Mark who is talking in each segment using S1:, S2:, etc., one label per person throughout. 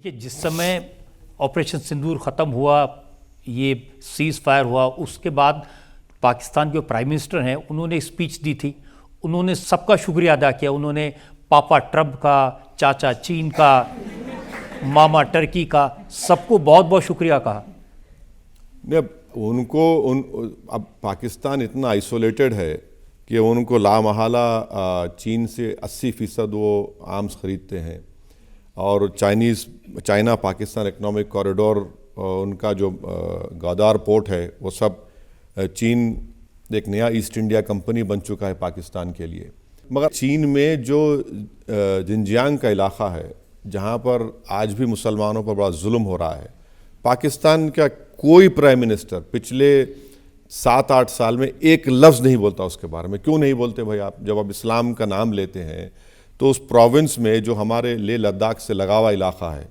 S1: देखिए, जिस समय ऑपरेशन सिंदूर ख़त्म हुआ, ये सीज़ फायर हुआ, उसके बाद पाकिस्तान के जो प्राइम मिनिस्टर हैं उन्होंने स्पीच दी थी। उन्होंने सबका शुक्रिया अदा किया। उन्होंने पापा ट्रम्प का, चाचा चीन का, मामा टर्की का, सबको बहुत बहुत शुक्रिया कहा।
S2: अब पाकिस्तान इतना आइसोलेटेड है कि उनको लामहला चीन से 80% वो आर्म्स ख़रीदते हैं, और चाइना पाकिस्तान इकोनॉमिक कॉरिडोर, उनका जो ग्वादार पोर्ट है वो सब चीन एक नया ईस्ट इंडिया कंपनी बन चुका है पाकिस्तान के लिए। मगर चीन में जो जिनजियांग का इलाका है जहाँ पर आज भी मुसलमानों पर बड़ा जुल्म हो रहा है, पाकिस्तान का कोई प्राइम मिनिस्टर पिछले 7-8 साल में एक लफ्ज़ नहीं बोलता उसके बारे में। क्यों नहीं बोलते भाई? आप जब आप इस्लाम का नाम लेते हैं तो उस प्रोविंस में जो हमारे लेह लद्दाख से लगा हुआ इलाका है,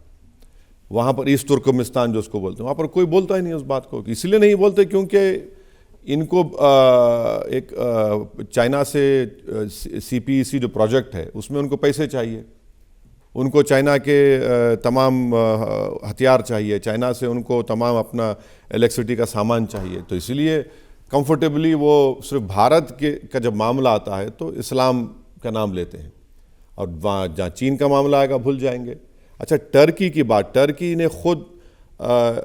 S2: वहाँ पर ईस्ट तुर्कमेनिस्तान जो उसको बोलते हैं, वहाँ पर कोई बोलता ही नहीं उस बात को। इसलिए नहीं बोलते क्योंकि इनको चाइना से CPEC जो प्रोजेक्ट है उसमें उनको पैसे चाहिए, उनको चाइना के तमाम हथियार चाहिए, चाइना से उनको तमाम अपना इलेक्ट्रिसिटी का सामान चाहिए। तो इसलिए कंफर्टेबली वो सिर्फ भारत का जब मामला आता है तो इस्लाम का नाम लेते हैं, और वहाँ जहाँ चीन का मामला आएगा भूल जाएंगे। अच्छा, टर्की की बात, टर्की ने खुद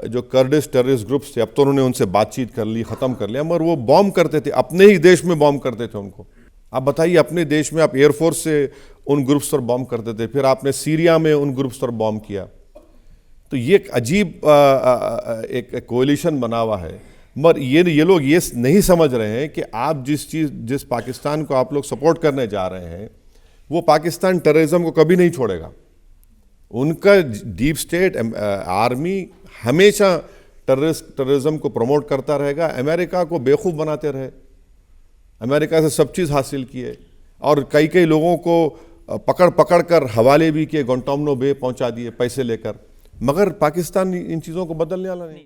S2: जो कर्डिश टेररिस्ट ग्रुप्स थे, अब तो उन्होंने उनसे बातचीत कर ली, ख़त्म कर लिया, मगर वो बॉम्ब करते थे, अपने ही देश में बॉम्ब करते थे उनको। आप बताइए, अपने देश में आप एयरफोर्स से उन ग्रुप्स पर बॉम्ब करते थे, फिर आपने सीरिया में उन ग्रुप्स पर बॉम्ब किया। तो ये एक अजीब एक कोलिशन बना हुआ है। मगर ये लोग ये नहीं समझ रहे हैं कि आप जिस पाकिस्तान को आप लोग सपोर्ट करने जा रहे हैं, वो पाकिस्तान टेररिज्म को कभी नहीं छोड़ेगा। उनका डीप स्टेट आर्मी हमेशा टेररिज्म को प्रमोट करता रहेगा, अमेरिका को बेवकूफ़ बनाते रहे, अमेरिका से सब चीज़ हासिल किए, और कई लोगों को पकड़ कर हवाले भी किए, गुआंटानामो बे पहुंचा दिए पैसे लेकर। मगर पाकिस्तान इन चीज़ों को बदलने वाला नहीं।